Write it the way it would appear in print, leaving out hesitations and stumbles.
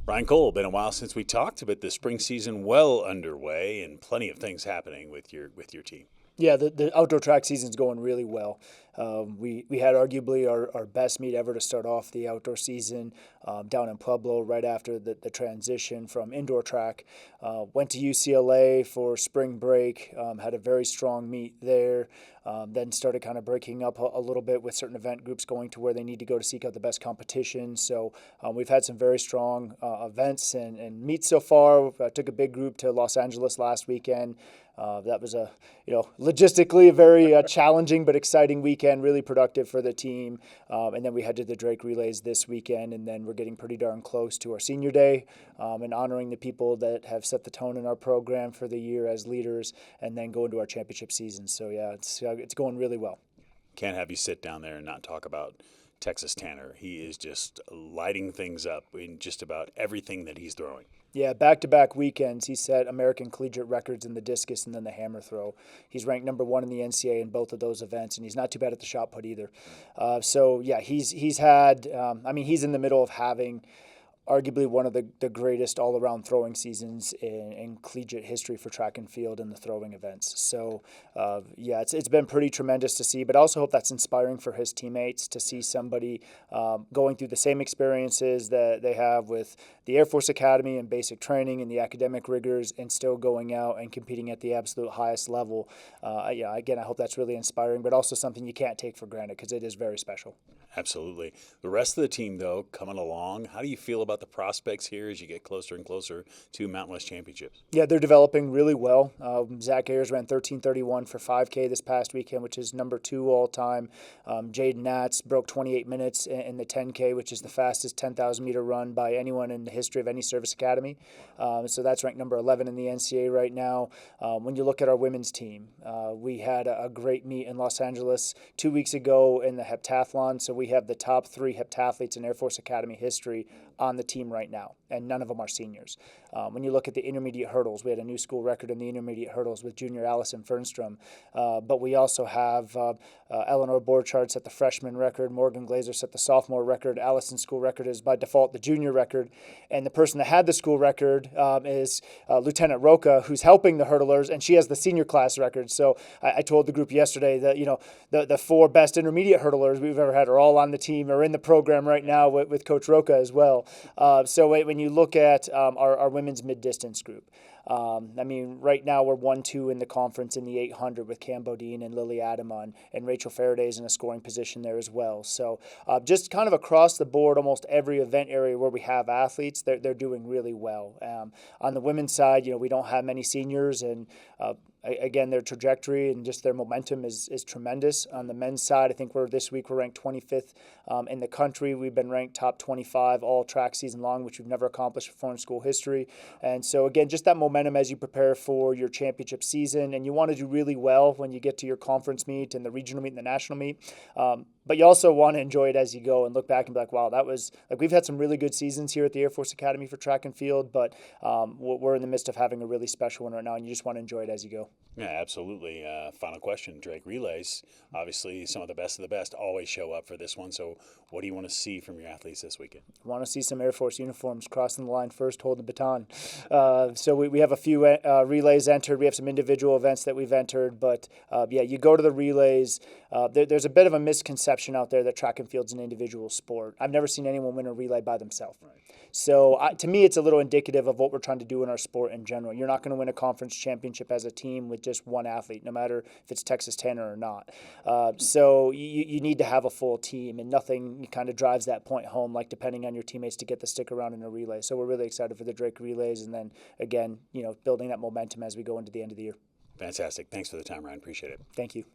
Ryan Cole, been a while since we talked, but the spring season well underway and plenty of things happening with your team. Yeah, the outdoor track season's going really well. We had arguably our best meet ever to start off the outdoor season down in Pueblo right after the transition from indoor track. Went to UCLA for spring break, had a very strong meet there, then started kind of breaking up a little bit with certain event groups going to where they need to go to seek out the best competition. So we've had some very strong events and meets so far. I took a big group to Los Angeles last weekend. That was logistically a very challenging but exciting weekend, really productive for the team. And then we head to the Drake Relays this weekend, and then we're getting pretty darn close to our senior day and honoring the people that have set the tone in our program for the year as leaders, and then go into our championship season. So yeah, it's going really well. Can't have you sit down there and not talk about Texas Tanner. He is just lighting things up in just about everything that he's throwing. Yeah, back-to-back weekends, he set American collegiate records in the discus and then the hammer throw. He's ranked number one in the NCAA in both of those events, and he's not too bad at the shot put either. So yeah, he's had. He's in the middle of having arguably one of the greatest all-around throwing seasons in collegiate history for track and field and the throwing events. So, it's been pretty tremendous to see, but I also hope that's inspiring for his teammates to see somebody going through the same experiences that they have with the Air Force Academy and basic training and the academic rigors and still going out and competing at the absolute highest level. Again, I hope that's really inspiring, but also something you can't take for granted because it is very special. Absolutely. The rest of the team, though, coming along, how do you feel about the prospects here as you get closer and closer to Mountain West Championships? Yeah, they're developing really well. Zach Ayers ran 13:31 for 5K this past weekend, which is number 2 all time. Jaden Natz broke 28 minutes in the 10K, which is the fastest 10,000 meter run by anyone in the history of any service academy. So that's ranked number 11 in the NCAA right now. When you look at our women's team, we had a great meet in Los Angeles 2 weeks ago in the heptathlon. So we have the top 3 heptathletes in Air Force Academy history on the team right now, and none of them are seniors. When you look at the intermediate hurdles, we had a new school record in the intermediate hurdles with junior Allison Fernstrom, but we also have Eleanor Borchardt set the freshman record, Morgan Glazer set the sophomore record, Allison's school record is by default the junior record, and the person that had the school record is Lieutenant Roca, who's helping the hurdlers, and she has the senior class record. So I told the group yesterday that the 4 best intermediate hurdlers we've ever had are all on the team or in the program right now with Coach Roca as well. So when you look at our women's mid-distance group, right now we're 1-2 in the conference in the 800 with Cam Bodine and Lily Adamon, and Rachel Faraday's in a scoring position there as well. So just kind of across the board, almost every event area where we have athletes, they're doing really well. On the women's side, we don't have many seniors, and again, their trajectory and just their momentum is tremendous. On the men's side, I think this week we're ranked 25th in the country. We've been ranked top 25 all track season long, which we've never accomplished before in school history. And so again, just that momentum as you prepare for your championship season, and you want to do really well when you get to your conference meet and the regional meet and the national meet. But you also want to enjoy it as you go and look back and be like, wow, that was we've had some really good seasons here at the Air Force Academy for track and field, but we're in the midst of having a really special one right now, and you just want to enjoy it as you go. Yeah, absolutely. Final question, Drake Relays. Obviously, some of the best always show up for this one. So what do you want to see from your athletes this weekend? I want to see some Air Force uniforms crossing the line first, holding the baton. So we have a few relays entered. We have some individual events that we've entered. But, you go to the relays. There's a bit of a misconception out there that track and field's an individual sport. I've never seen anyone win a relay by themselves. Right. So to me, it's a little indicative of what we're trying to do in our sport in general. You're not going to win a conference championship as a team with just one athlete, no matter if it's Texas Tanner or not. So you need to have a full team, and nothing kind of drives that point home, like depending on your teammates to get the stick around in a relay. So we're really excited for the Drake Relays, and then again, building that momentum as we go into the end of the year. Fantastic. Thanks for the time, Ryan. Appreciate it. Thank you.